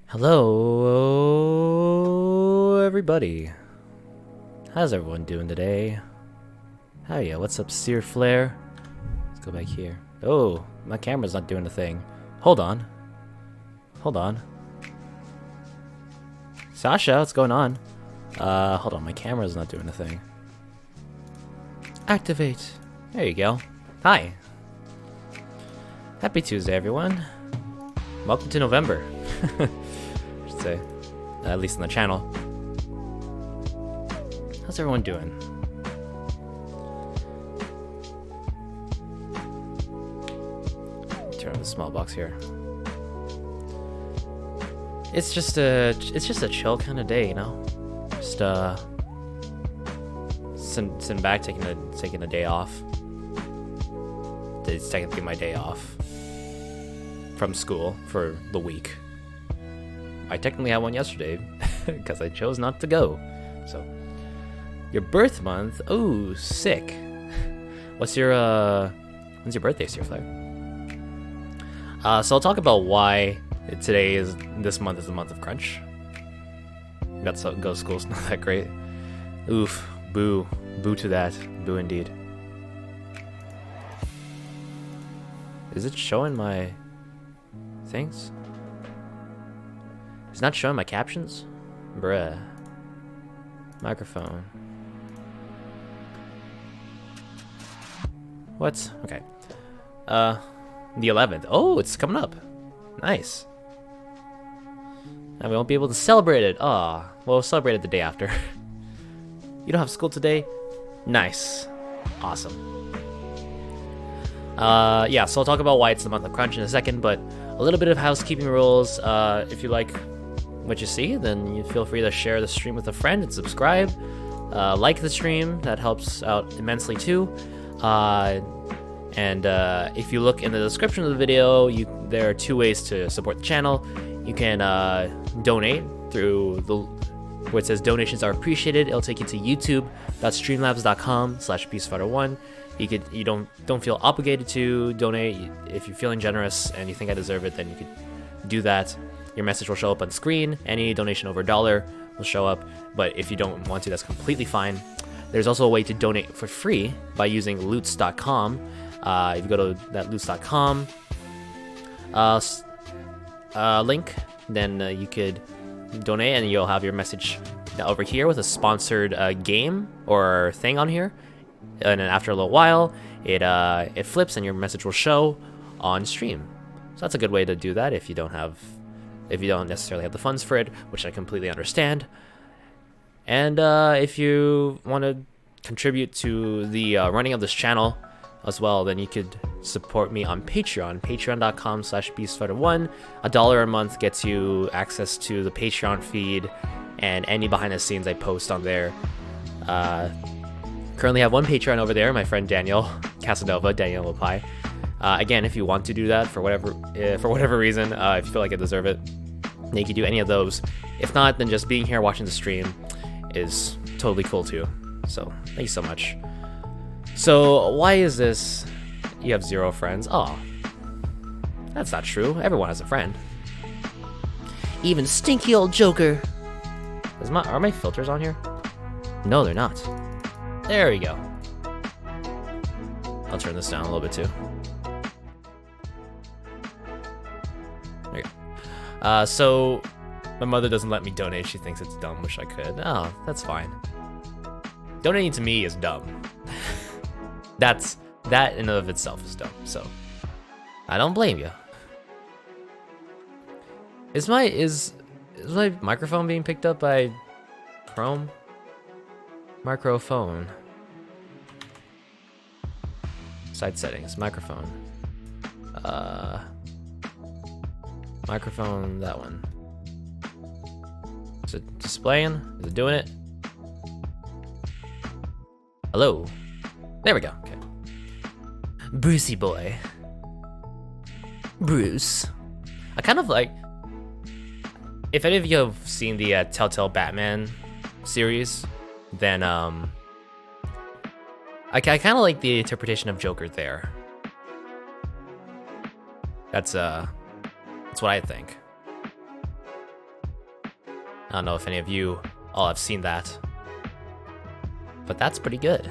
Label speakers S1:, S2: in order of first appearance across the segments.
S1: Hello, everybody. How's everyone doing today? How ya? What's up, Sear Flare? Let's go back here. Oh, my camera's not doing a thing. Hold on. Hold on. Sasha, what's going on? Hold on, my camera's not doing a thing. Activate. There you go. Hi. Happy Tuesday, everyone. Welcome to November. I should say. At least on the channel. How's everyone doing? Turn on the small box here. It's just a chill kind of day, you know. Just sitting back, taking a day off. It's technically my day off from school for the week. I technically had one yesterday because I chose not to go. So, your birth month? Oh, sick. When's your birthday, Sear Flare? So I'll talk about why this month is the month of crunch. That's how go school's not that great. Oof, boo to that, boo indeed. Is it showing my things? It's not showing my captions? Bruh. Microphone. What? Okay. The 11th. Oh, it's coming up. Nice. Now we won't be able to celebrate it. Aw. Well, we'll celebrate it the day after. You don't have school today? Nice. Awesome. Yeah, so I'll talk about why it's the month of crunch in a second, but a little bit of housekeeping rules. If you like what you see, then you feel free to share the stream with a friend and subscribe. Like the stream, that helps out immensely too. And if you look in the description of the video, there are two ways to support the channel. You can donate through where it says donations are appreciated. It'll take you to youtube.streamlabs.com/peacefighter1. You don't feel obligated to donate. If you're feeling generous and you think I deserve it, then you could do that. Your message will show up on screen. Any donation over $1 will show up. But if you don't want to, that's completely fine. There's also a way to donate for free by using loots.com. If you go to that loots.com link, then you could donate and you'll have your message over here with a sponsored game or thing on here. And then after a little while, it flips and your message will show on stream. So that's a good way to do that if you don't necessarily have the funds for it, which I completely understand. And if you want to contribute to the running of this channel as well, then you could support me on Patreon, patreon.com/beastfighter1. $1 a month gets you access to the Patreon feed and any behind the scenes I post on there. Currently have one Patreon over there, my friend Daniel Casanova, Daniel Lopai. Again, if you want to do that for whatever reason, if you feel like I deserve it, then you can do any of those. If not, then just being here watching the stream is totally cool too. So thank you so much. So why is this? You have 0 friends. Oh, that's not true. Everyone has a friend. Even stinky old Joker. Are my filters on here? No, they're not. There we go. I'll turn this down a little bit too. There you go. So my mother doesn't let me donate. She thinks it's dumb. Wish I could. Oh, that's fine. Donating to me is dumb. That in and of itself is dumb. So I don't blame you. Is my microphone being picked up by Chrome? Microphone. Side settings. Microphone. Microphone. That one. Is it displaying? Is it doing it? Hello. There we go. Okay. Brucey boy. Bruce. I kind of like. If any of you have seen the Telltale Batman series, then I kind of like the interpretation of Joker there. That's what I think. I don't know if any of you all have seen that, but that's pretty good.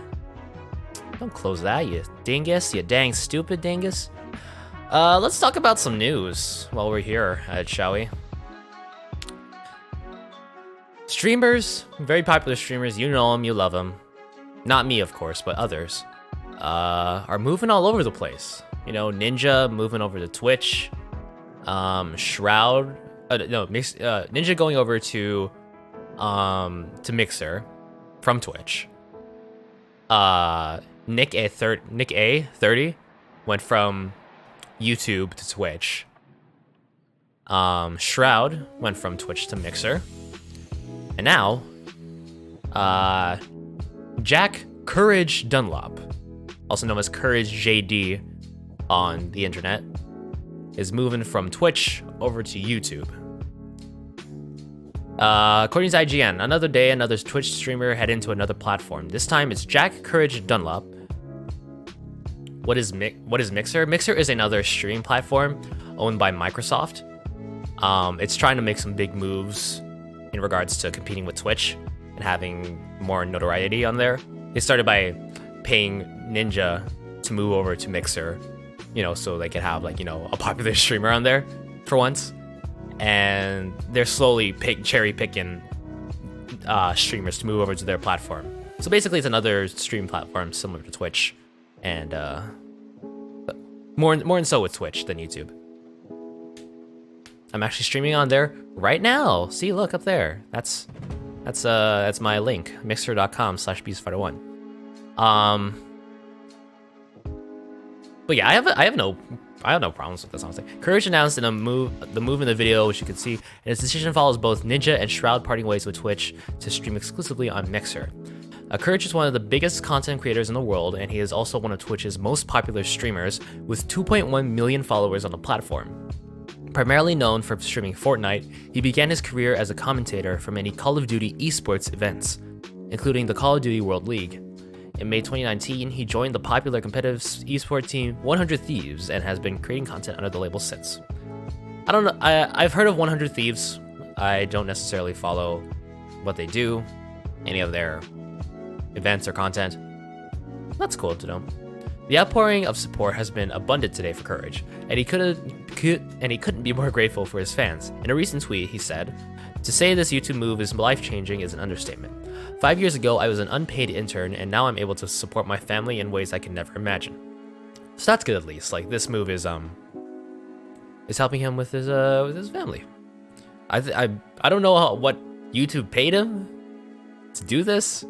S1: Don't close that, you dingus, you dang stupid dingus. Let's talk about some news while we're here, shall we? Streamers, very popular streamers, you know them, you love them. Not me, of course, but others, are moving all over the place. You know, Ninja moving over to Twitch, Shroud, Ninja going over to Mixer from Twitch. Nick A30 went from YouTube to Twitch. Shroud went from Twitch to Mixer. And now, Jack Courage Dunlop, also known as Courage JD on the internet, is moving from Twitch over to YouTube. According to IGN, another day, another Twitch streamer head into another platform. This time it's Jack Courage Dunlop. What is Mixer? Mixer is another streaming platform owned by Microsoft. It's trying to make some big moves in regards to competing with Twitch and having more notoriety on there. They started by paying Ninja to move over to Mixer, you know, so they could have, like, you know, a popular streamer on there for once. And they're slowly cherry picking streamers to move over to their platform. So basically it's another stream platform similar to Twitch, and more and so with Twitch than YouTube. I'm actually streaming on there right now. See, look up there. That's my link, mixer.com/beastfighter1. But yeah, I have no problems with this, honestly. Courage announced the move in the video, which you can see, and his decision follows both Ninja and Shroud parting ways with Twitch to stream exclusively on Mixer. Courage is one of the biggest content creators in the world, and he is also one of Twitch's most popular streamers, with 2.1 million followers on the platform. Primarily known for streaming Fortnite, he began his career as a commentator for many Call of Duty esports events, including the Call of Duty World League. In May 2019, he joined the popular competitive esports team 100 Thieves and has been creating content under the label since. I don't know, I've heard of 100 Thieves. I don't necessarily follow what they do, any of their events or content. That's cool to know. The outpouring of support has been abundant today for Courage, and he couldn't be more grateful for his fans. In a recent tweet, he said, "To say this YouTube move is life-changing is an understatement. 5 years ago, I was an unpaid intern, and now I'm able to support my family in ways I could never imagine." So that's good, at least. Like, this move is helping him with his family. I don't know what YouTube paid him to do this.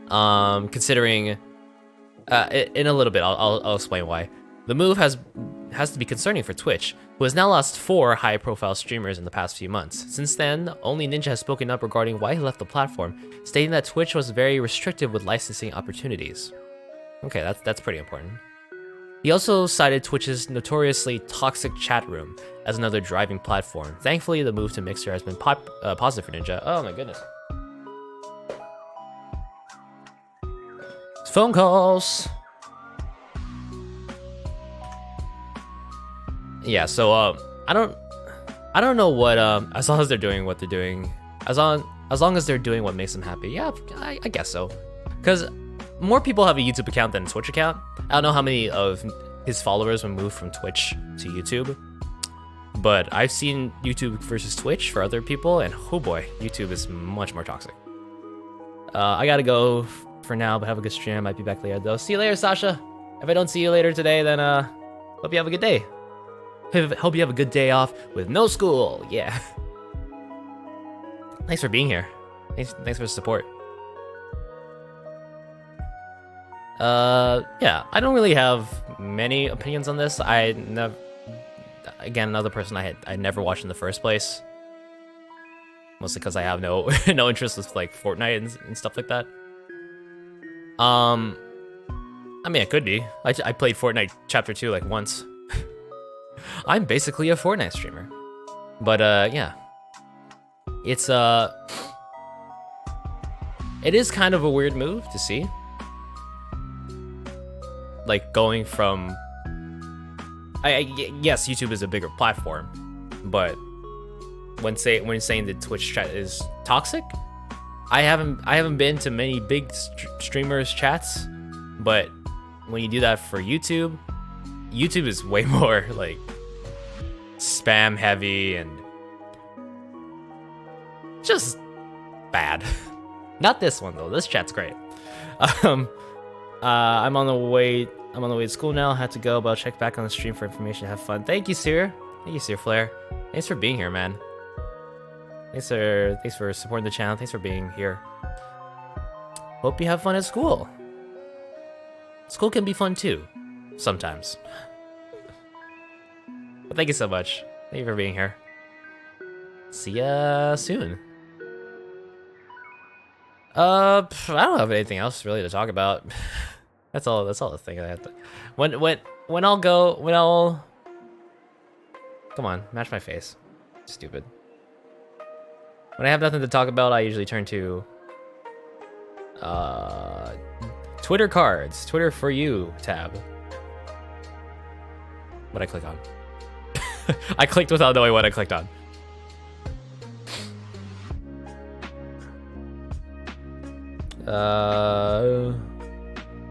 S1: Considering, in a little bit, I'll explain why. The move has to be concerning for Twitch, who has now lost 4 high-profile streamers in the past few months. Since then, only Ninja has spoken up regarding why he left the platform, stating that Twitch was very restrictive with licensing opportunities. Okay, that's pretty important. He also cited Twitch's notoriously toxic chat room as another driving platform. Thankfully, the move to Mixer has been positive for Ninja. Oh my goodness. Phone calls. Yeah, so I don't know what as long as they're doing what they're doing, as long as they're doing what makes them happy. Yeah, I guess so. Cuz more people have a YouTube account than a Twitch account. I don't know how many of his followers would move from Twitch to YouTube, but I've seen YouTube versus Twitch for other people, and oh boy, YouTube is much more toxic. I gotta go for now, but have a good stream. I might be back later though. See you later, Sasha. If I don't see you later today, then hope you have a good day. Hope you have a good day off with no school. Yeah. Thanks for being here. Thanks for the support. Yeah, I don't really have many opinions on this. Again, another person I never watched in the first place. Mostly because I have no interest with like Fortnite and stuff like that. I mean, it could be. I played Fortnite Chapter 2 like once. I'm basically a Fortnite streamer. But yeah. It is kind of a weird move to see. Like going from yes, YouTube is a bigger platform, but when saying the Twitch chat is toxic. I haven't been to many big streamers chats, but when you do that for YouTube is way more like spam heavy and just bad. Not this one though. This chat's great. I'm on the way to school now. Had to go, but I'll check back on the stream for information. Have fun. Thank you, Seer. Thank you, Seer Flare. Thanks for being here, man. Thanks for supporting the channel. Thanks for being here. Hope you have fun at school. School can be fun too, sometimes. But thank you so much. Thank you for being here. See ya soon. I don't have anything else really to talk about. That's all the thing I have to. When I'll come on, match my face. Stupid. When I have nothing to talk about, I usually turn to Twitter cards, Twitter for you tab. What I click on? I clicked without knowing what I clicked on.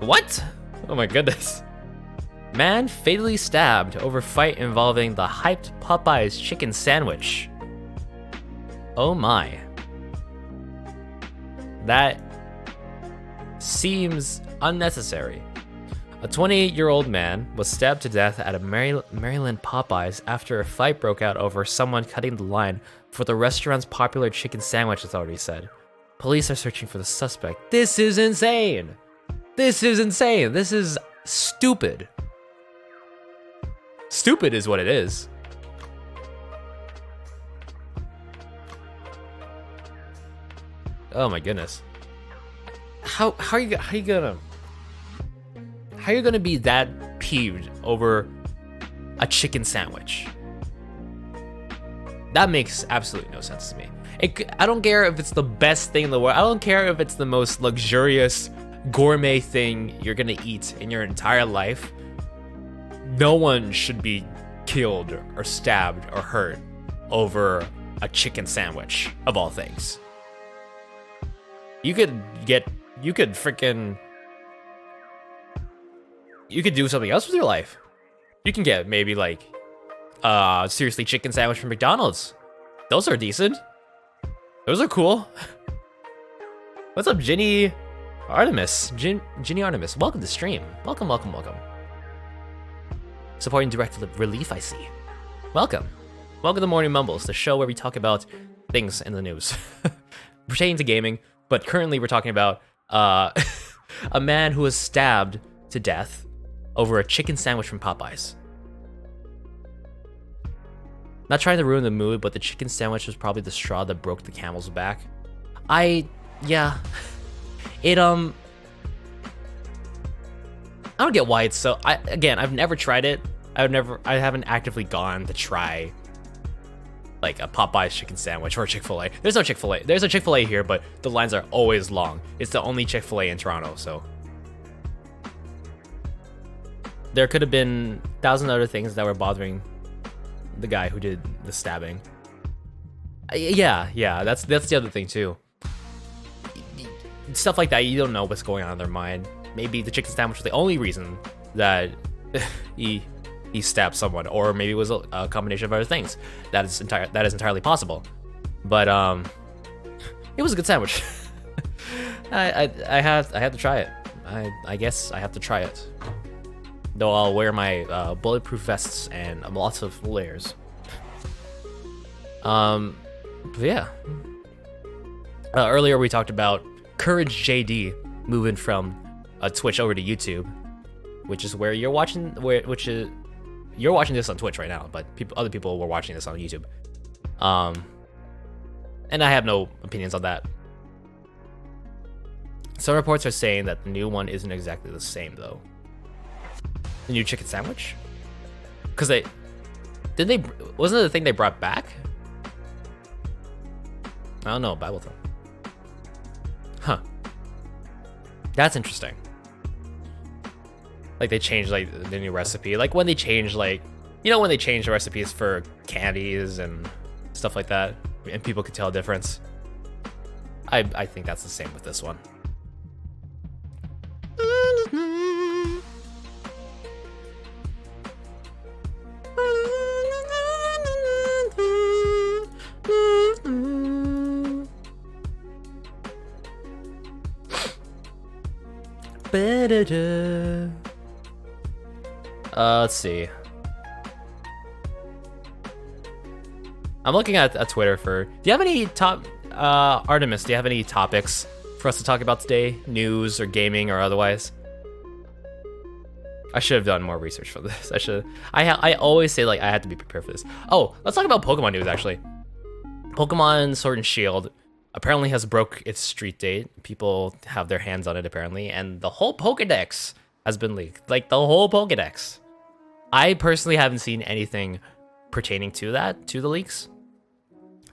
S1: What? Oh my goodness. Man fatally stabbed over fight involving the hyped Popeyes chicken sandwich. Oh my. That seems unnecessary. A 28-year-old man was stabbed to death at a Maryland Popeyes after a fight broke out over someone cutting the line for the restaurant's popular chicken sandwich, authorities said. Police are searching for the suspect. This is insane. This is insane. This is stupid. Stupid is what it is. Oh my goodness. How are you gonna be that peeved over a chicken sandwich? That makes absolutely no sense to me. I don't care if it's the best thing in the world. I don't care if it's the most luxurious gourmet thing you're gonna eat in your entire life. No one should be killed or stabbed or hurt over a chicken sandwich, of all things. You could do something else with your life. You can get maybe like seriously chicken sandwich from McDonald's. Those are decent. Those are cool. What's up, Ginny Artemis? Ginny Artemis, welcome to stream. Welcome. Supporting direct relief, I see. Welcome to Morning Mumbles, the show where we talk about things in the news pertaining to gaming. But currently we're talking about a man who was stabbed to death over a chicken sandwich from Popeyes. Not trying to ruin the mood, but the chicken sandwich was probably the straw that broke the camel's back. Yeah. It, I don't get why it's so, I've never tried it. I haven't actively gone to try like a Popeyes chicken sandwich or a Chick-fil-A. There's no Chick-fil-A. There's a Chick-fil-A here, but the lines are always long. It's the only Chick-fil-A in Toronto, so. There could have been 1,000 other things that were bothering the guy who did the stabbing. Yeah, that's the other thing too. Stuff like that, you don't know what's going on in their mind. Maybe the chicken sandwich was the only reason that he stabbed someone, or maybe it was a combination of other things. That is entirely possible. But it was a good sandwich. I have to try it. I guess I have to try it. Though I'll wear my bulletproof vests and lots of layers. But yeah. Earlier we talked about Courage JD moving from Twitch over to YouTube, which is where you're watching. You're watching this on Twitch right now, but other people were watching this on YouTube. And I have no opinions on that. Some reports are saying that the new one isn't exactly the same though. The new chicken sandwich? Because wasn't it the thing they brought back? I don't know, Bible thing. Huh. That's interesting. Like they changed like the new recipe. Like when they change when they change the recipes for candies and stuff like that, and people could tell a difference. I think that's the same with this one. Let's see. I'm looking at Twitter for. Do you have any Artemis? Do you have any topics for us to talk about today? News or gaming or otherwise? I should have done more research for this. I always say like I have to be prepared for this. Oh, let's talk about Pokemon news actually. Pokemon Sword and Shield apparently has broke its street date. People have their hands on it apparently, and the whole Pokedex has been leaked. Like the whole Pokedex. I personally haven't seen anything pertaining to the leaks.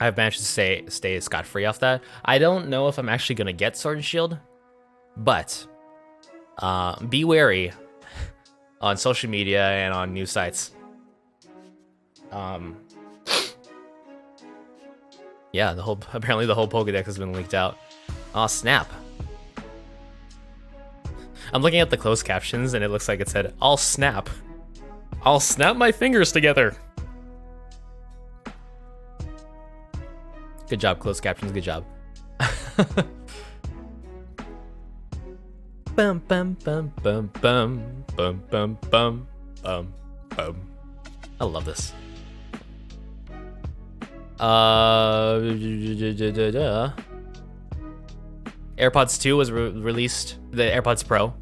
S1: I've managed to stay scot-free off that. I don't know if I'm actually gonna get Sword and Shield, but be wary on social media and on news sites. Yeah, apparently the whole Pokedex has been leaked out. Oh snap! I'm looking at the closed captions and it looks like it said, "I'll snap my fingers together." Good job, closed captions. Good job. Bum bum bum bum bum bum bum bum bum bum. I love this. AirPods 2 was released. The AirPods Pro.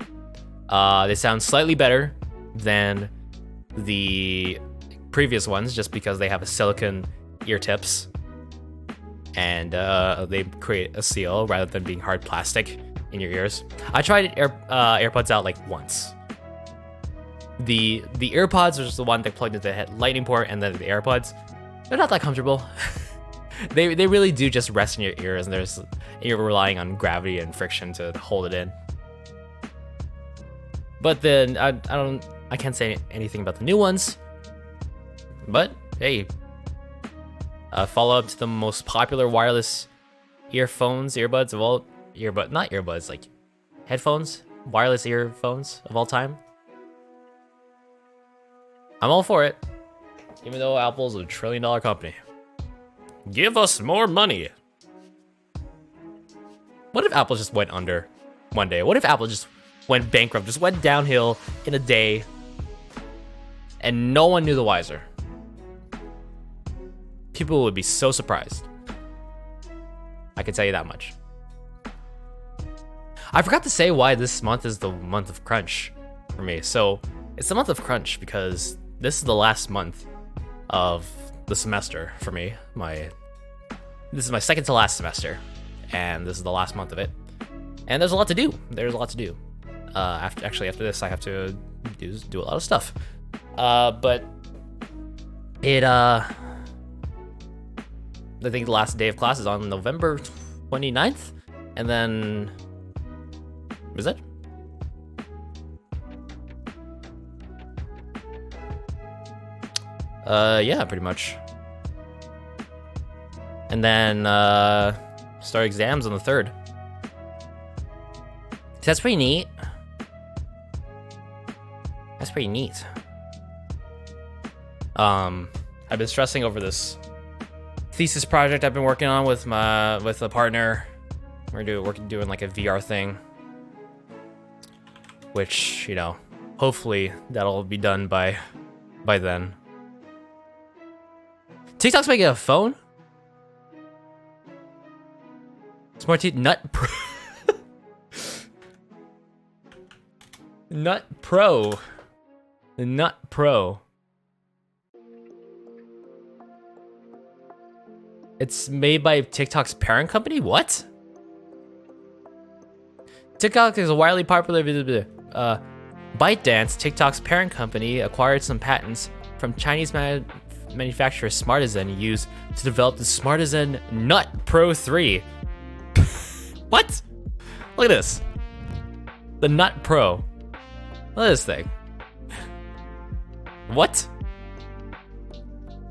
S1: They sound slightly better than the previous ones, just because they have a silicone ear tips, and they create a seal rather than being hard plastic in your ears. I tried AirPods out like once. The AirPods was the one that plugged into the lightning port, and then the AirPods, they're not that comfortable. they really do just rest in your ears, and you're relying on gravity and friction to hold it in. But then I can't say anything about the new ones. But hey, follow up to the most popular wireless earbuds of all not earbuds, like headphones, wireless earphones of all time. I'm all for it, even though Apple's a $1 trillion company. Give us more money. What if Apple just went under one day? What if Apple just went bankrupt, just went downhill in a day, and no one knew the wiser? People would be so surprised. I can tell you that much. I forgot to say why this month is the month of crunch for me. So it's the month of crunch because this is the last month of the semester for me. This is my second to last semester, and this is the last month of it. And there's a lot to do. After this, I have to do a lot of stuff. But it I think the last day of class is on November 29th, and then is it? Yeah, pretty much. And then start exams on the 3rd. That's pretty neat. That's pretty neat. I've been stressing over this thesis project I've been working on with a partner. We're doing like a VR thing, which, you know, hopefully that'll be done by then. TikTok's making a phone? Smart T Nut Pro. Nut Pro. The Nut Pro. It's made by TikTok's parent company? What? TikTok is a widely popular ByteDance, TikTok's parent company, acquired some patents from Chinese manufacturer Smartisan used to develop the Smartisan Nut Pro 3. What? Look at this. The Nut Pro. Look at this thing. What?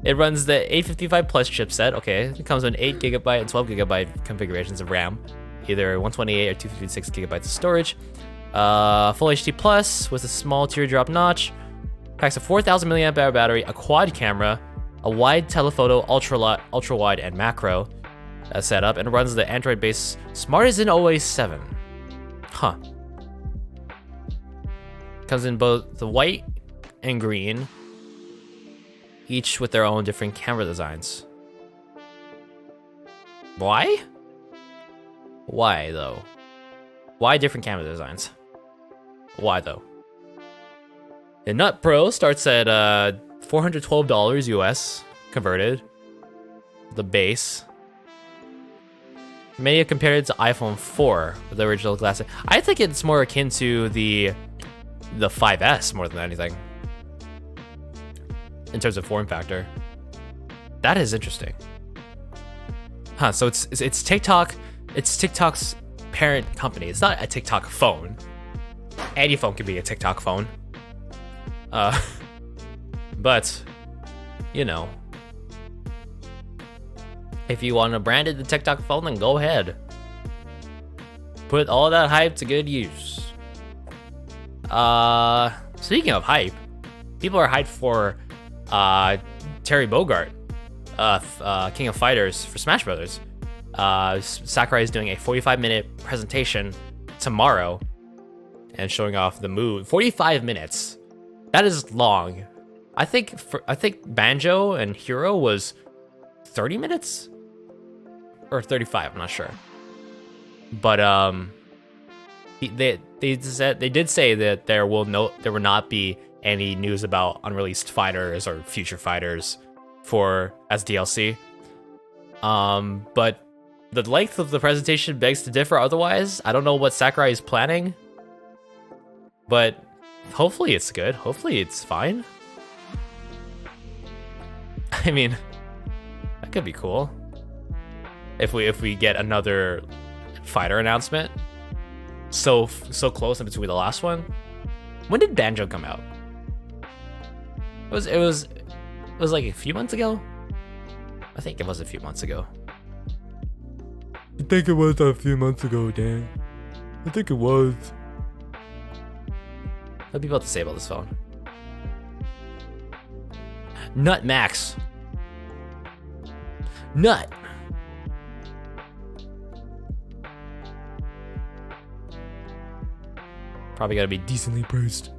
S1: It runs the 855 plus chipset. Okay, it comes with 8 gigabyte and 12 gigabyte configurations of RAM, either 128 or 256 gigabytes of storage. Full HD plus with a small teardrop notch. Packs a 4,000 milliamp hour battery, a quad camera, a wide telephoto, ultra wide, and macro setup, and runs the Android-based Smartisan OS 7. Huh. Comes in both the white and green, each with their own different camera designs. Why? Why though? Why different camera designs? Why though? The Nut Pro starts at $412 US converted. The base. Many have compared it to iPhone 4 with the original glass. I think it's more akin to the 5S more than anything in terms of form factor. That is interesting. Huh, so it's TikTok. It's TikTok's parent company. It's not a TikTok phone. Any phone can be a TikTok phone. But, you know, if you want to brand it the TikTok phone, then go ahead. Put all that hype to good use. Speaking of hype, people are hyped for Terry Bogard, King of Fighters for Smash Brothers. Sakurai is doing a 45-minute presentation tomorrow and showing off the move. 45 minutes. That is long. I think Banjo and Hero was 30 minutes or 35. I'm not sure. But they did say that there will not be any news about unreleased fighters or future fighters as DLC. But the length of the presentation begs to differ otherwise. I don't know what Sakurai is planning, but hopefully it's good. Hopefully it's fine. I mean, that could be cool if we get another fighter announcement so close in between the last one. When did Banjo come out? It was like a few months ago. I think it was a few months ago.
S2: I think it was a few months ago, Dan. I think it was.
S1: What do people have to say about this phone? Nut Max. Nut. Probably gotta be decently priced.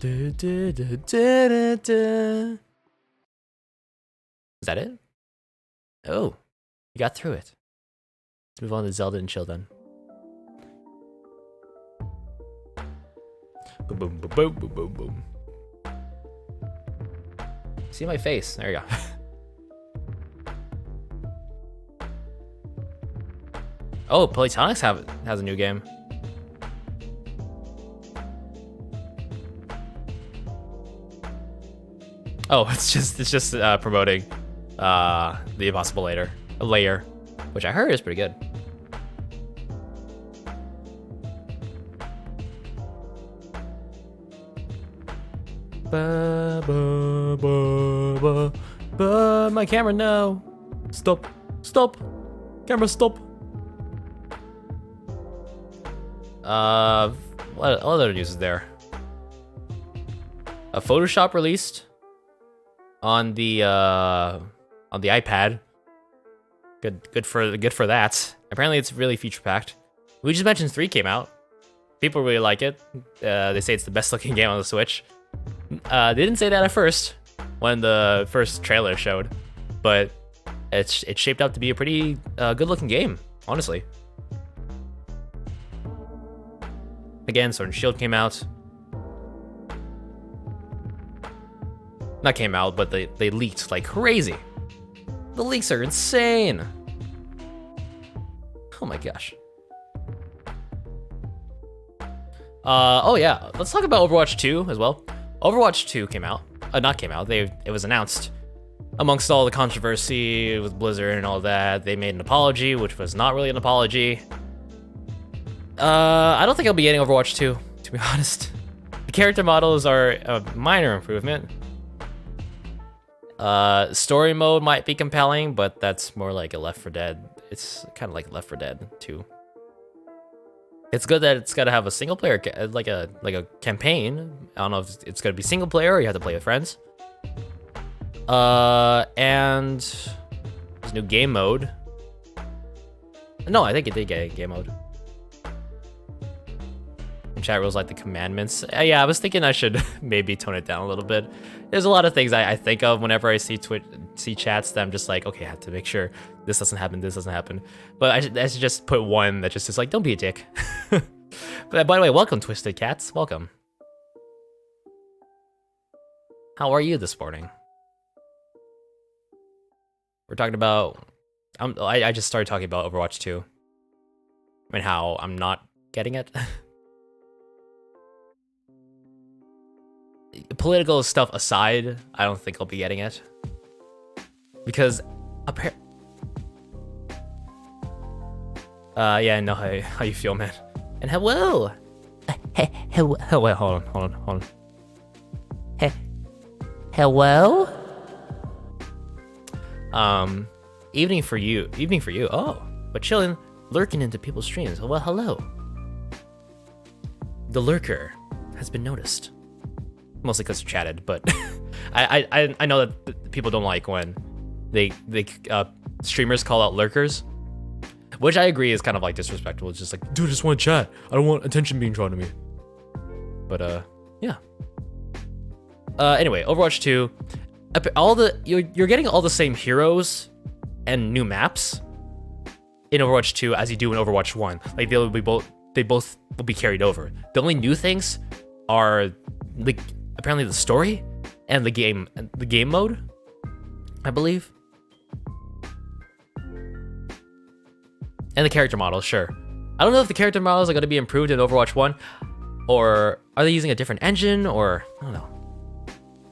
S1: Is that it? Oh, you got through it. Let's move on to Zelda and chill then. Boom, boom, boom, boom, boom, boom, boom. See my face? There you go. Oh, Playtonics has a new game. Oh, it's just promoting the Impossible Layer, which I heard is pretty good. My camera, no. Stop. Camera, stop. What other news is there? A Photoshop released on the iPad. Good for that. Apparently it's really feature packed. We just mentioned 3 came out. People really like it. They say it's the best looking game on the Switch. They didn't say that at first when the first trailer showed, but it's shaped up to be a pretty good looking game, honestly. Again, Sword and Shield came out. Not came out, but they leaked like crazy. The leaks are insane. Oh my gosh. Oh yeah, let's talk about Overwatch 2 as well. Overwatch 2 came out. It was announced. Amongst all the controversy with Blizzard and all that, they made an apology, which was not really an apology. I don't think I'll be getting Overwatch 2, to be honest. The character models are a minor improvement. Story mode might be compelling, but that's more like a Left 4 Dead. It's kind of like Left 4 Dead 2. It's good that it's gotta have a single player, like a campaign. I don't know if it's gonna be single player or you have to play with friends. And there's new game mode. No, I think it did get a game mode. And chat rules like the commandments. Yeah, I was thinking I should maybe tone it down a little bit. There's a lot of things I think of whenever I see chats that I'm just like, okay, I have to make sure this doesn't happen, this doesn't happen. But I should just put one that just is like, don't be a dick. But by the way, welcome, Twisted Cats. Welcome. How are you this morning? We're talking about... I just started talking about Overwatch 2. And how I'm not getting it. Political stuff aside, I don't think I'll be getting it. Because... yeah, I know how you feel, man. And hello! Wait, hold on. Hello? Evening for you. Oh, but chilling, lurking into people's streams. Well, hello. The lurker has been noticed. Mostly because you chatted, but I know that people don't like when they streamers call out lurkers, which I agree is kind of like disrespectful. It's just like, dude, I just want to chat. I don't want attention being drawn to me. But yeah. Anyway, Overwatch 2. You're getting all the same heroes and new maps in Overwatch 2 as you do in Overwatch 1. Like they both will be carried over. The only new things are apparently the story and the game mode, I believe. And the character models, sure. I don't know if the character models are going to be improved in Overwatch 1, or are they using a different engine, or I don't know.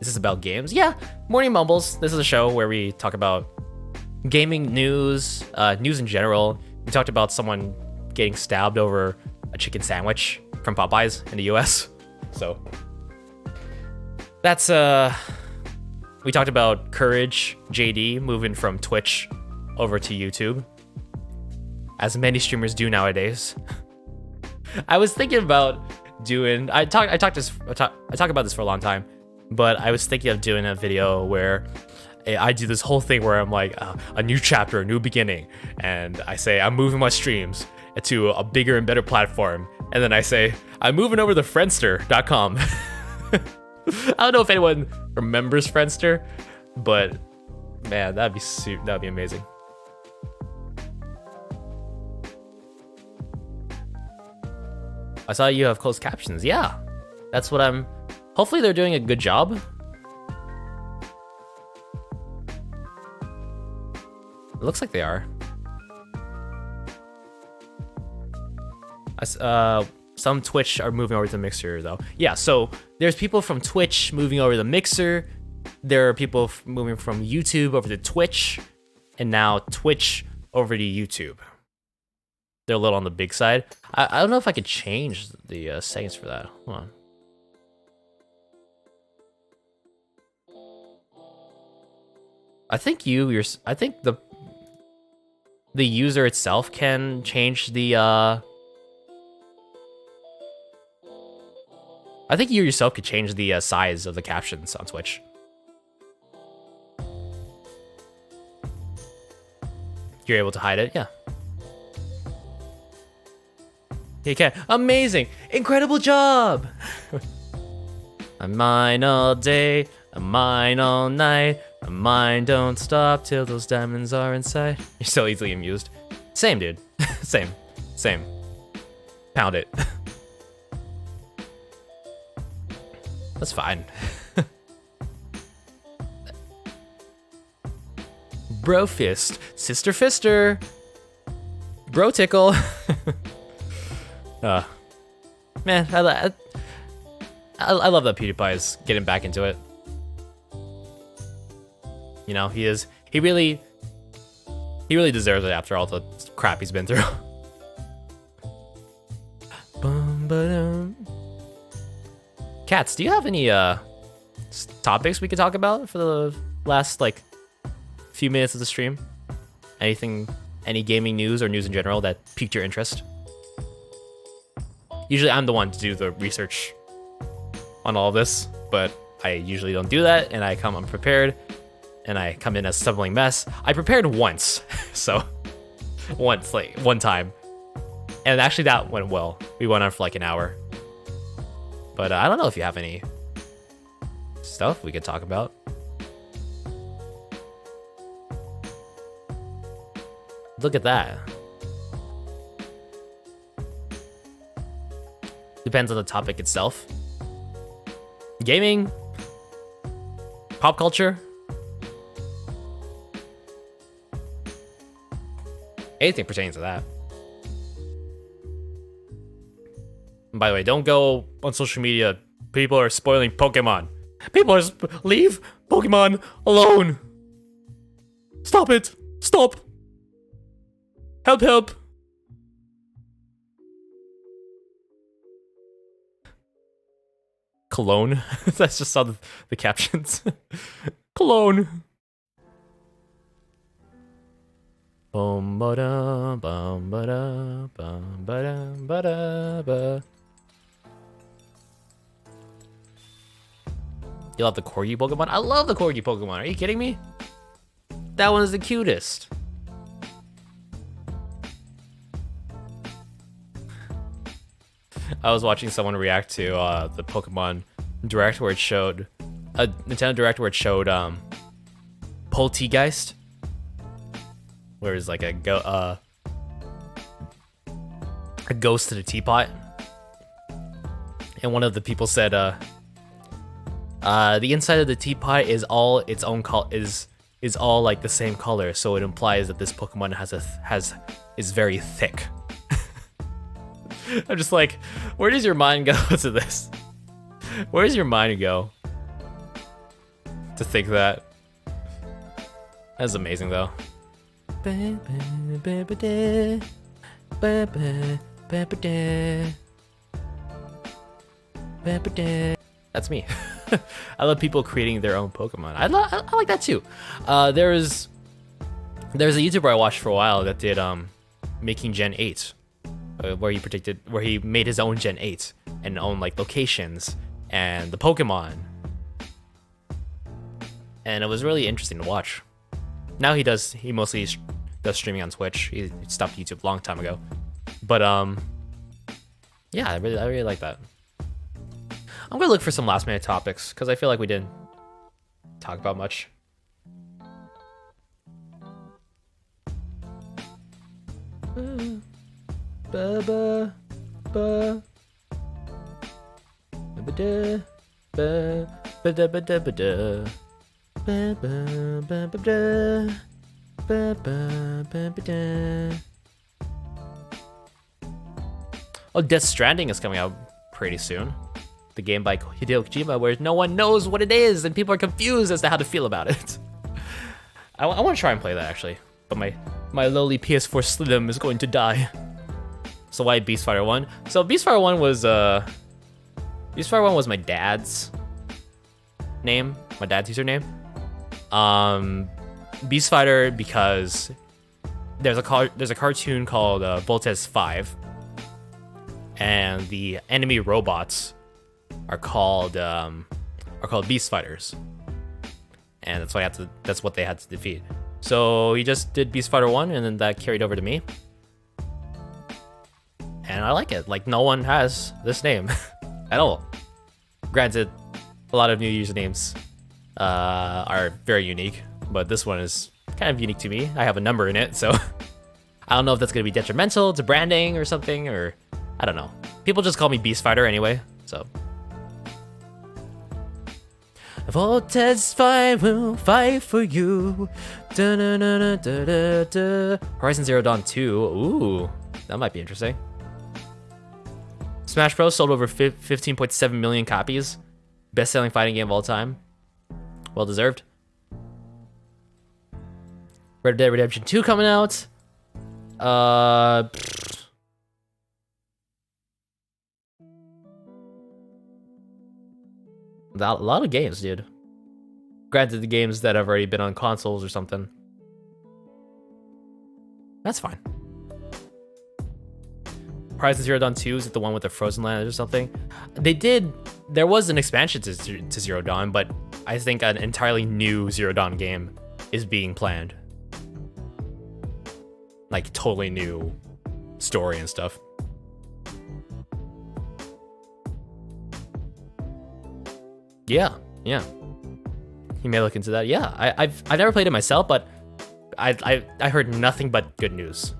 S1: Is this about games? Yeah, Morning Mumbles. This is a show where we talk about gaming news, news in general. We talked about someone getting stabbed over a chicken sandwich from Popeyes in the US. So that's we talked about Courage JD moving from Twitch over to YouTube, as many streamers do nowadays. I was thinking about doing. I talk about this for a long time, but I was thinking of doing a video where I do this whole thing where I'm like, a new chapter, a new beginning, and I say I'm moving my streams to a bigger and better platform, and then I say I'm moving over to Friendster.com. I don't know if anyone remembers Friendster, but man, that'd be amazing. I saw you have closed captions. Yeah, that's what I'm... Hopefully they're doing a good job. It looks like they are. Some Twitch are moving over to the Mixer, though. Yeah, so there's people from Twitch moving over to the Mixer. There are people moving from YouTube over to Twitch. And now Twitch over to YouTube. They're a little on the big side. I don't know if I could change the settings for that. Hold on. I think I think the user itself can change the I think you yourself could change the size of the captions on Twitch. You're able to hide it, yeah. You can. Amazing! Incredible job! I mine all day, I mine all night, I mine don't stop till those diamonds are inside. You're so easily amused. Same, dude. Same. Pound it. That's fine. Bro fist. Sister fister. Bro tickle. Man, I love that PewDiePie is getting back into it. You know, he really deserves it after all the crap he's been through. Cats, do you have any topics we could talk about for last like few minutes of the stream? Anything, any gaming news or news in general that piqued your interest? Usually I'm the one to do the research on all of this, but I usually don't do that, and I come unprepared, and I come in a stumbling mess. I prepared once, so once, like one time, and actually that went well. We went on for like an hour, but I don't know if you have any stuff we could talk about. Look at that. Depends on the topic itself. Gaming, pop culture, anything pertaining to that. And by the way, don't go on social media. People are spoiling Pokemon. People are leave Pokemon alone. Stop it. Stop. Help, help. Cologne. That's just on the captions. Cologne. Bum ba da bum ba da bum ba da ba da ba. You love the corgi Pokemon? I love the corgi Pokemon. Are you kidding me? That one is the cutest. I was watching someone react to the Pokemon Direct where it showed a Nintendo Direct where it showed Poltegeist, where it's like a ghost in a teapot, and one of the people said the inside of the teapot is all its own is all like the same color, so it implies that this Pokemon is very thick. I'm just like, where does your mind go to this? Where does your mind go to think that? That's amazing though. That's me. I love people creating their own Pokemon. I like that too. There's a YouTuber I watched for a while that did making Gen 8. Where he made his own Gen 8 and own like locations and the Pokemon, and it was really interesting to watch. Now he mostly does streaming on Twitch. He stopped YouTube a long time ago, but yeah, I really like that. I'm gonna look for some last minute topics because I feel like we didn't talk about much. Ba ba ba ba da ba ba da ba da ba da ba ba ba ba da ba ba ba ba da. Oh, Death Stranding is coming out pretty soon. The game by Hideo Kojima, where no one knows what it is and people are confused as to how to feel about it. I want to try and play that actually, but my lowly PS4 Slim is going to die. So why Beast Fighter 1? So Beast Fighter 1 was my dad's name, my dad's username. Beast Fighter because there's a cartoon called Voltes 5, and the enemy robots are called Beast Fighters, and that's what they had to defeat. So he just did Beast Fighter 1, and then that carried over to me. And I like it. Like, no one has this name at all. Granted, a lot of new usernames are very unique, but this one is kind of unique to me. I have a number in it, so I don't know if that's going to be detrimental to branding or something, or I don't know. People just call me Beast Fighter anyway, so. Voltes 5 will fight for you. Da-na-na-na-da-da-da. Horizon Zero Dawn 2. Ooh, that might be interesting. Smash Bros. Sold over 15.7 million copies. Best-selling fighting game of all time. Well deserved. Red Dead Redemption 2 coming out. A lot of games, dude. Granted, the games that have already been on consoles or something. That's fine. Horizon Zero Dawn 2, is it the one with the frozen land or something? There was an expansion to Zero Dawn, but I think an entirely new Zero Dawn game is being planned. Like, totally new story and stuff. Yeah. You may look into that. Yeah, I've never played it myself, but I heard nothing but good news.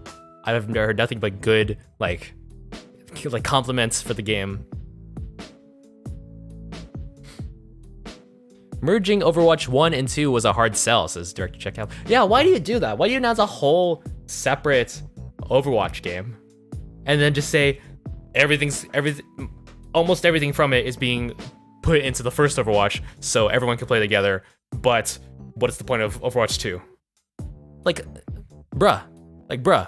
S1: I've heard nothing but good like compliments for the game. Merging Overwatch 1 and 2 was a hard sell, says Director Checkout. Yeah, why do you do that? Why do you announce a whole separate Overwatch game and then just say almost everything from it is being put into the first Overwatch so everyone can play together, but what is the point of Overwatch 2? Like, bruh. Bruh.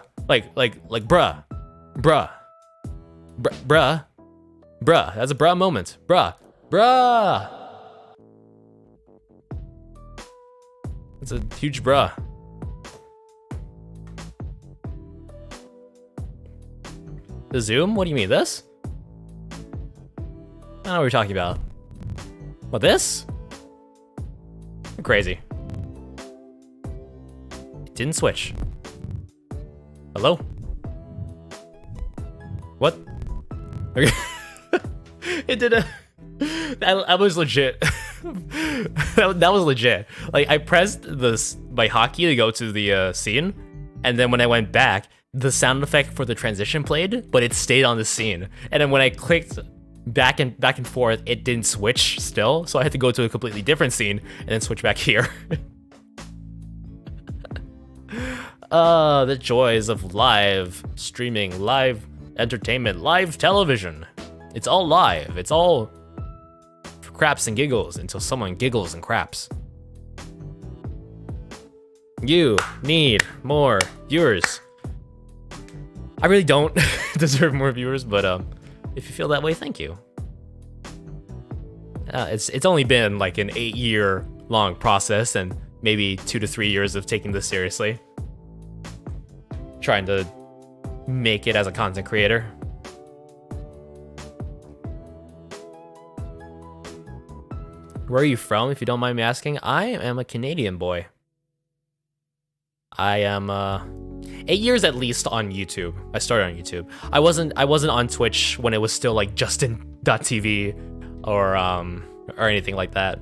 S1: That's a bruh moment. Bruh. It's a huge bruh. The zoom? What do you mean, this? I don't know what you're talking about. What, this? You're crazy. It didn't switch. Hello? What? Okay. It did a... That was legit. that was legit. Like, I pressed my hotkey to go to the scene, and then when I went back, the sound effect for the transition played, but it stayed on the scene. And then when I clicked back and forth, it didn't switch still, so I had to go to a completely different scene and then switch back here. The joys of live streaming, live entertainment, live television. It's all live. It's all for craps and giggles until someone giggles and craps. You need more viewers. I really don't deserve more viewers, but if you feel that way, thank you. It's only been like an 8-year long process and maybe 2 to 3 years of taking this seriously. Trying to make it as a content creator. Where are you from, if you don't mind me asking? I am a Canadian boy. I am 8 years at least on YouTube. I started on YouTube. I wasn't on Twitch when it was still like Justin.tv or anything like that.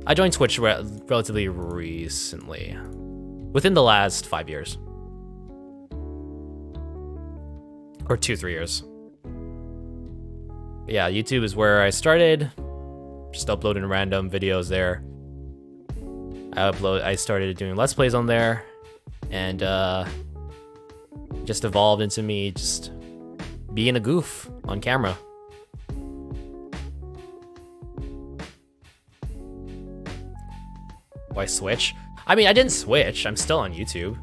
S1: I joined Twitch relatively recently, within the last 5 years. Or 2-3 years. But yeah, YouTube is where I started. Just uploading random videos there. I started doing Let's Plays on there, and just evolved into me just being a goof on camera. Why switch? I mean, I didn't switch. I'm still on YouTube.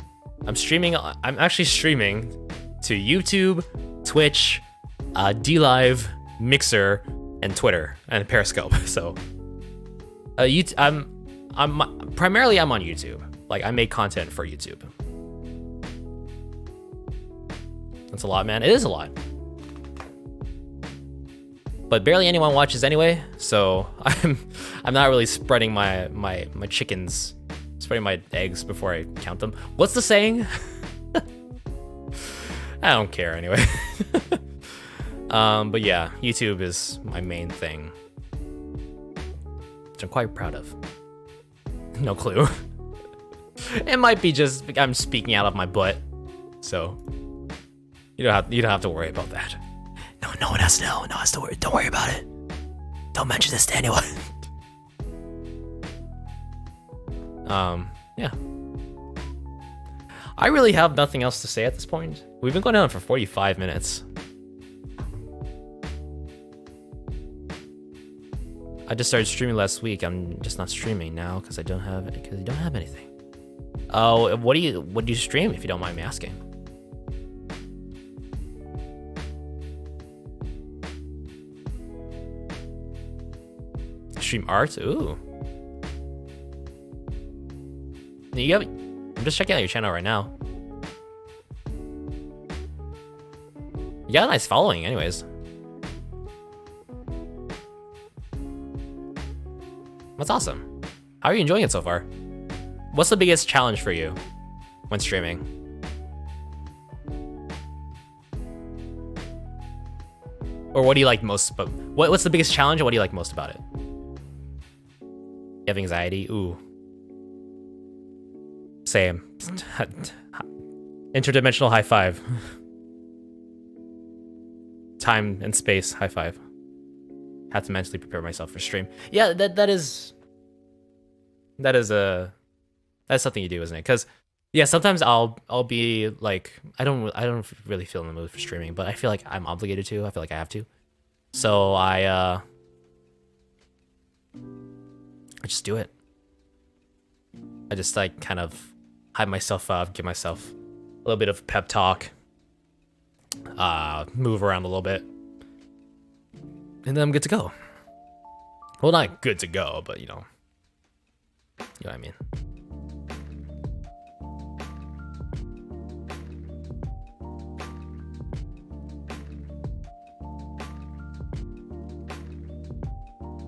S1: I'm actually streaming to YouTube, Twitch, DLive, Mixer, and Twitter and Periscope. So, I'm primarily on YouTube. Like, I make content for YouTube. That's a lot, man. It is a lot. But barely anyone watches anyway, so I'm not really spreading my chickens, spreading my eggs before I count them. What's the saying? I don't care anyway. But yeah, YouTube is my main thing, which I'm quite proud of. No clue. It might be just I'm speaking out of my butt, so you don't have to worry about that. No one has to know. No one has to worry. Don't worry about it. Don't mention this to anyone. Yeah. I really have nothing else to say at this point. We've been going on for 45 minutes. I just started streaming last week. I'm just not streaming now because I don't have anything. Oh, what do you stream, if you don't mind me asking? Stream art? Ooh. I'm just checking out your channel right now. You got a nice following, anyways. That's awesome. How are you enjoying it so far? What's the biggest challenge for you when streaming? Or what do you like most about what's the biggest challenge and what do you like most about it? You have anxiety? Ooh. Same. Interdimensional high five. Time and space high five. Have to mentally prepare myself for stream. Yeah, that is something you do, isn't it? Because yeah, sometimes I'll be like, I don't really feel in the mood for streaming, but I feel like I'm obligated to. I feel like I have to. So I just do it. I just like kind of hype myself up, give myself a little bit of pep talk, move around a little bit, and then I'm good to go. Well, not good to go, but you know what I mean.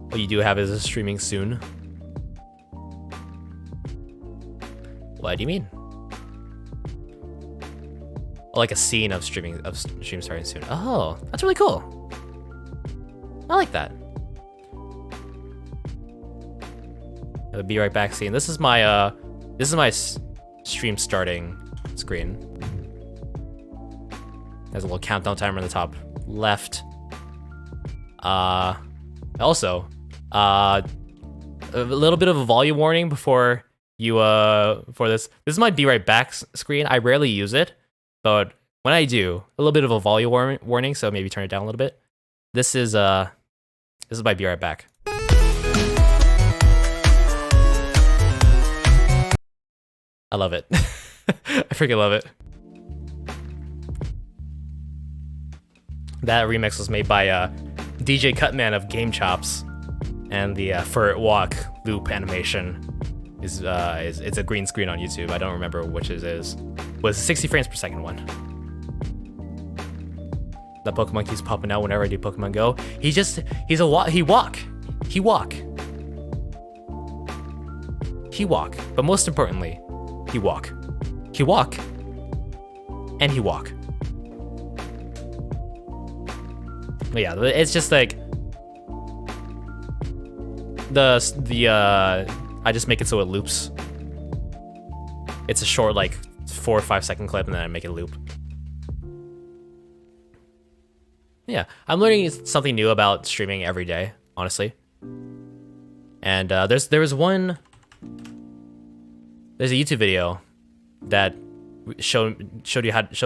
S1: What you do have is a streaming soon. What do you mean? Oh, like a scene of stream starting soon. Oh, that's really cool. I like that. I'll be right back scene. This is my stream starting screen. There's a little countdown timer on the top left. Also, a little bit of a volume warning before you for this. This is my be right back screen. I rarely use it, but when I do, a little bit of a volume warning, so maybe turn it down a little bit. This is my be right back. I love it. I freaking love it. That remix was made by DJ Cutman of Game Chops, and the for walk loop animation is it's a green screen on YouTube. I don't remember which it is. Was 60 frames per second one. That Pokemon keeps popping out whenever I do Pokemon Go. He walk. But most importantly, he walk. And he walk. But yeah, it's just like I just make it so it loops. It's a short, like 4 or 5 second clip, and then I make it loop. Yeah, I'm learning something new about streaming every day, honestly. And there's a YouTube video that showed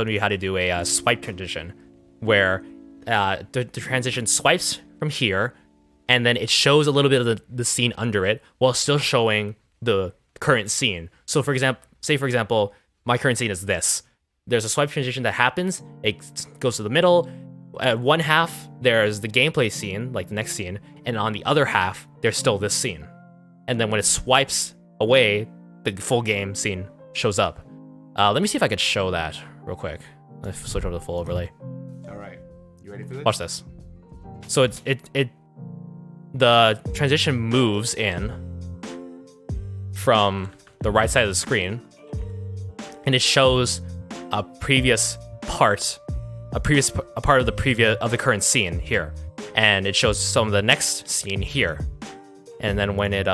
S1: me how to do a swipe transition, where the transition swipes from here, and then it shows a little bit of the scene under it while still showing the current scene. So for example, my current scene is this. There's a swipe transition that happens, it goes to the middle. At one half, there's the gameplay scene, like the next scene, and on the other half, there's still this scene. And then when it swipes away, the full game scene shows up. Let me see if I could show that real quick. Let's switch over to the full overlay.
S3: All right, you ready for this?
S1: Watch this. So the transition moves in from the right side of the screen, and it shows a part of the current scene here, and it shows some of the next scene here, and then when it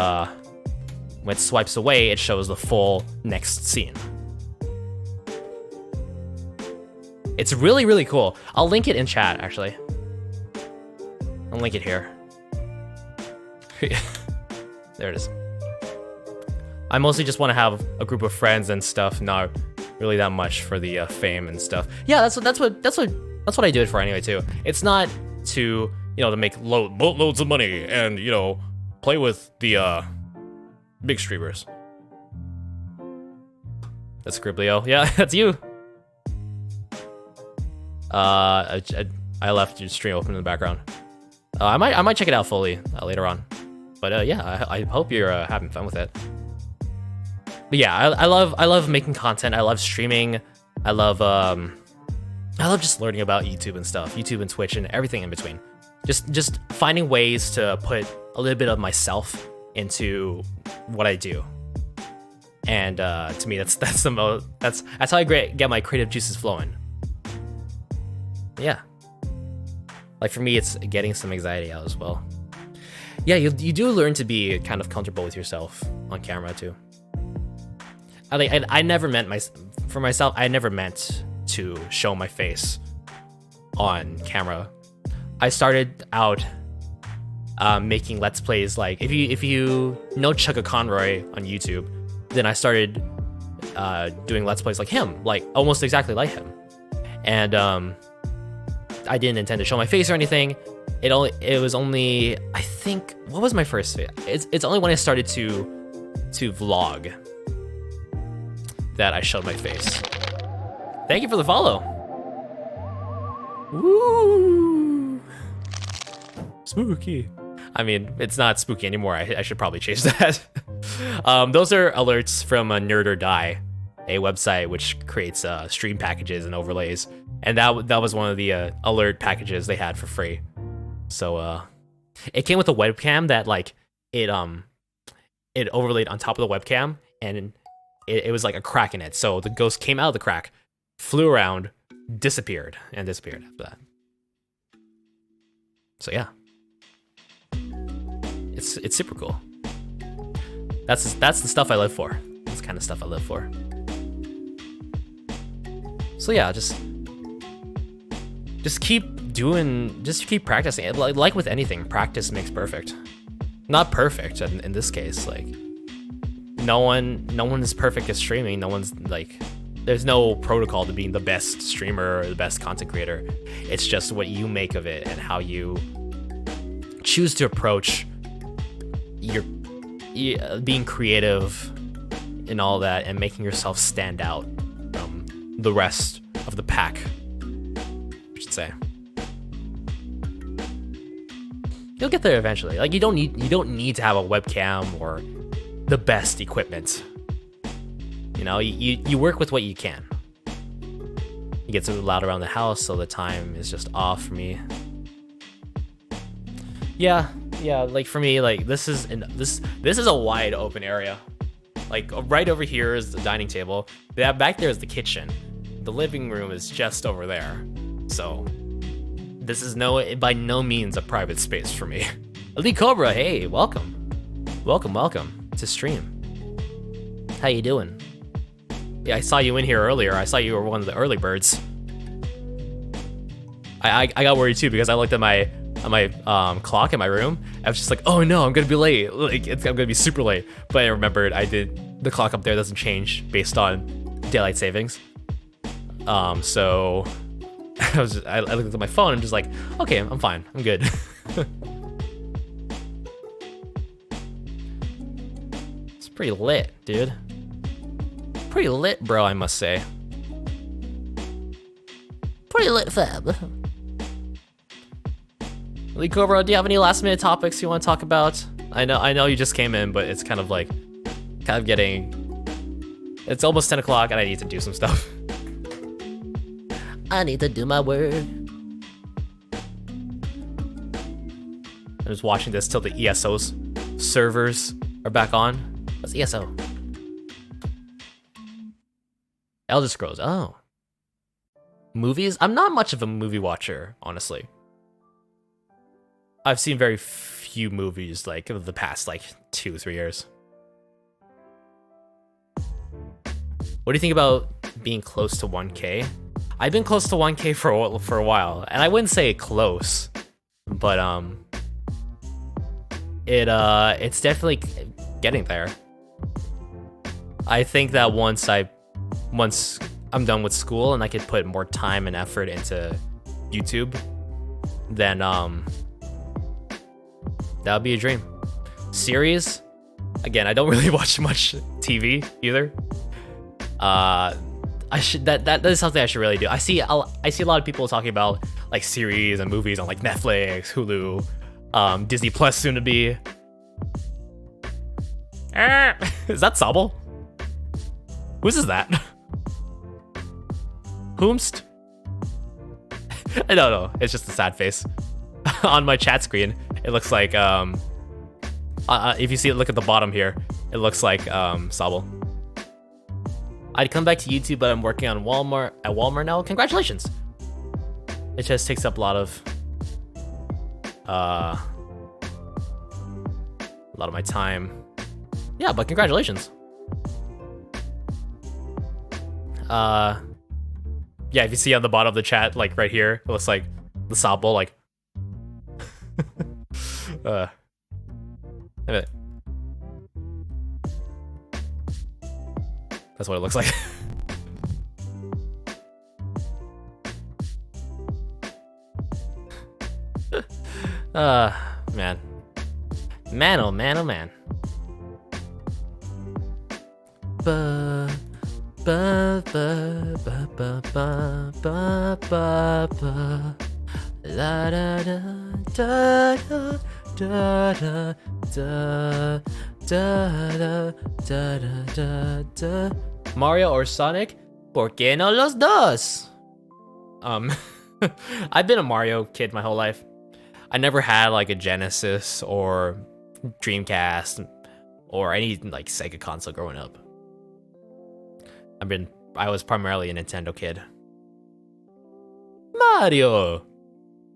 S1: swipes away, it shows the full next scene. It's really, really cool. I'll link it in chat, actually. I'll link it here. There it is. I mostly just want to have a group of friends and stuff, not really that much for the fame and stuff. Yeah, that's what I do it for anyway too. It's not to to make loads of money and play with the big streamers. That's Scriblio. Yeah, that's you. I left your stream open in the background. I might check it out fully later on. But yeah, I hope you're having fun with it. But yeah, I love making content. I love streaming. I love just learning about YouTube and stuff, YouTube and Twitch and everything in between. Just finding ways to put a little bit of myself into what I do. And to me, that's how I get my creative juices flowing. Yeah. Like for me, it's getting some anxiety out as well. Yeah, you do learn to be kind of comfortable with yourself on camera too. I never meant for myself. I never meant to show my face on camera. I started out making Let's Plays. Like if you know Chugga Conroy on YouTube, then I started doing Let's Plays like him, like almost exactly like him. And I didn't intend to show my face or anything. It was only, I think, what was my first video? It's only when I started to vlog that I showed my face. Thank you for the follow. Woo!
S2: Spooky.
S1: I mean, it's not spooky anymore. I should probably change that. Those are alerts from Nerd or Die, a website which creates stream packages and overlays, and that was one of the alert packages they had for free. So it came with a webcam that like it overlaid on top of the webcam, and it was like a crack in it. So the ghost came out of the crack, flew around, disappeared after that. So yeah, it's super cool. That's the stuff I live for. That's the kind of stuff I live for. So yeah, just keep practicing. Like with anything, practice makes perfect. Not perfect in this case. Like no one is perfect at streaming. No one's like, there's no protocol to being the best streamer or the best content creator. It's just what you make of it and how you choose to approach your being creative and all that, and making yourself stand out from the rest of the pack, I should say. You'll get there eventually. Like you don't need to have a webcam or the best equipment. You know, you work with what you can. It gets a little loud around the house, so the time is just off for me. Yeah, like for me, like this is a wide open area. Like right over here is the dining table. Back there is the kitchen. The living room is just over there. So this is by no means a private space for me. Elite Cobra, hey, welcome to stream. How you doing? Yeah, I saw you in here earlier. I saw you were one of the early birds. I got worried too because I looked at my clock in my room. I was just like, oh no, I'm gonna be late. Like I'm gonna be super late. But I remembered the clock up there doesn't change based on daylight savings. So I looked at my phone and just like, okay, I'm fine. I'm good. It's pretty lit, dude. Pretty lit, bro, I must say. Pretty lit, fab. Lee Cobra, do you have any last minute topics you want to talk about? I know you just came in, but it's kind of getting, it's almost 10 o'clock and I need to do some stuff. I need to do my work. I'm just watching this till the ESO's servers are back on. What's ESO? Elder Scrolls, oh. Movies? I'm not much of a movie watcher, honestly. I've seen very few movies like of the past 2-3 years. What do you think about being close to 1K? I've been close to 1K for a while, and I wouldn't say close, but it's definitely getting there. I think that once I'm done with school and I could put more time and effort into YouTube, then that would be a dream. Series, again, I don't really watch much TV either. That is something I should really do. I see a lot of people talking about series and movies on Netflix, Hulu, Disney Plus soon to be. Is that Sobble? Whose is that? Whomst? No, it's just a sad face. On my chat screen, it looks like, if you see it, look at the bottom here, it looks like, Sobble. I'd come back to YouTube, but I'm working on at Walmart now. Congratulations! It just takes up a lot of my time. Yeah, but congratulations. Yeah, if you see on the bottom of the chat, like right here, it looks like the Sobble, like. Anyway. That's what it looks like. Man. Man, oh man, oh man. Ba ba ba ba ba ba ba ba. La da da da da da da da da da da da. Mario or Sonic? ¿Por qué no los dos? I've been a Mario kid my whole life. I never had like a Genesis or Dreamcast or any like Sega console growing up. I was primarily a Nintendo kid. Mario!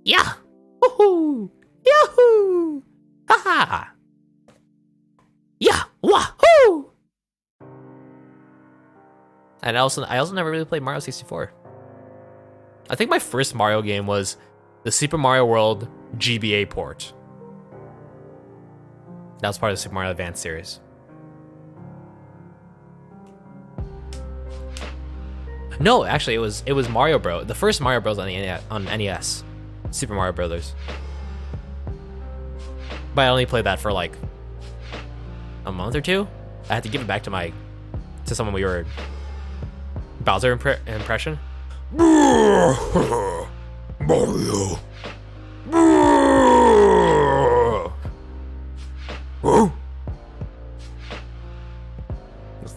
S1: Yeah! Woohoo! Yahoo! Haha! Yeah! Wahoo! And I also never really played Mario 64. I think my first Mario game was the Super Mario World GBA port. That was part of the Super Mario Advance series. No, actually, it was Mario Bros. The first Mario Bros. on NES, Super Mario Brothers. But I only played that for like a month or two. I had to give it back to someone we were Bowser impression.
S2: Mario.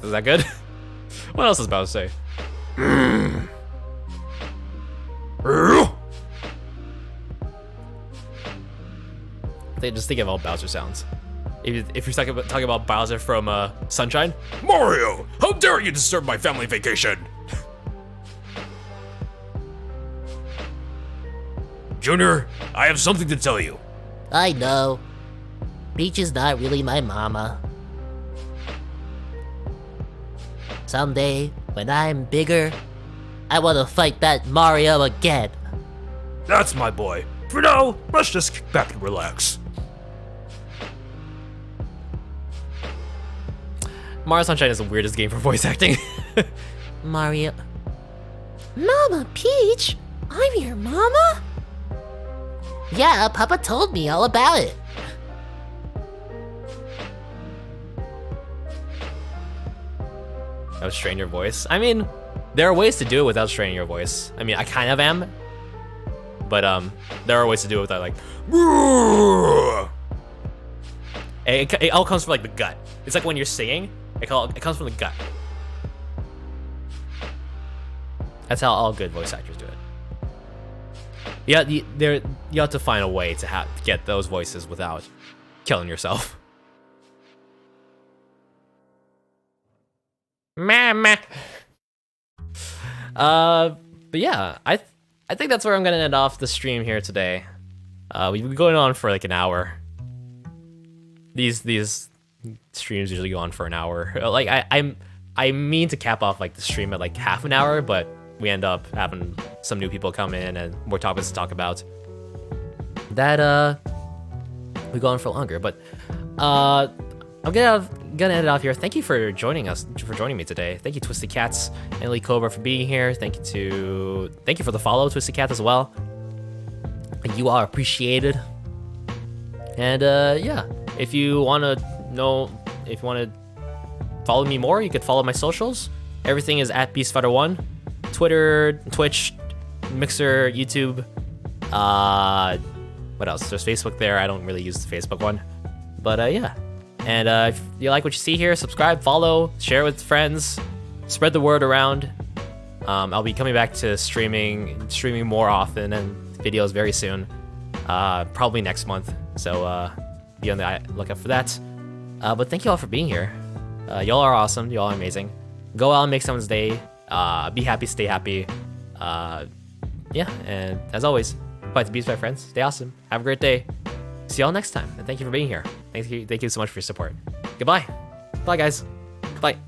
S1: Is that good? What else is Bowser say? They just think of all Bowser sounds. If you're talking about Bowser from Sunshine,
S2: Mario, how dare you disturb my family vacation? Junior, I have something to tell you.
S4: I know. Peach is not really my mama. Someday, when I'm bigger, I want to fight that Mario again.
S2: That's my boy. For now, let's just kick back and relax.
S1: Mario Sunshine is the weirdest game for voice acting.
S4: Mario. Mama Peach? I'm your mama? Yeah, Papa told me all about it.
S1: That was strain your voice. I mean, there are ways to do it without straining your voice. I mean, I kind of am, but there are ways to do it without like. It all comes from like the gut. It's like when you're singing, it comes from the gut. That's how all good voice actors do it. Yeah, you have to find a way to get those voices without killing yourself. Meh. But yeah, I think that's where I'm gonna end off the stream here today. We've been going on for like an hour. These streams usually go on for an hour. Like I mean to cap off like the stream at like half an hour, but we end up having some new people come in and more topics to talk about. That we go on for longer, but I'm gonna end it off here. Thank you for joining me today. Thank you, Twisted Cats and Lee Cobra, for being here. Thank you for the follow, Twisted Cats, as well. You are appreciated. And yeah, if you want to follow me more, you could follow my socials. Everything is at BeastFighter1, Twitter, Twitch, Mixer, YouTube. What else? There's Facebook there. I don't really use the Facebook one, but yeah. And if you like what you see here, subscribe, follow, share with friends. spread the word around. I'll be coming back to streaming more often and videos very soon. Probably next month. So be on the lookout for that. But thank you all for being here. Y'all are awesome. Y'all are amazing. Go out and make someone's day. Be happy, stay happy. Yeah, and as always, fight the beast, my friends. Stay awesome. Have a great day. See y'all next time. And thank you for being here. Thank you so much for your support. Goodbye. Bye, guys. Goodbye.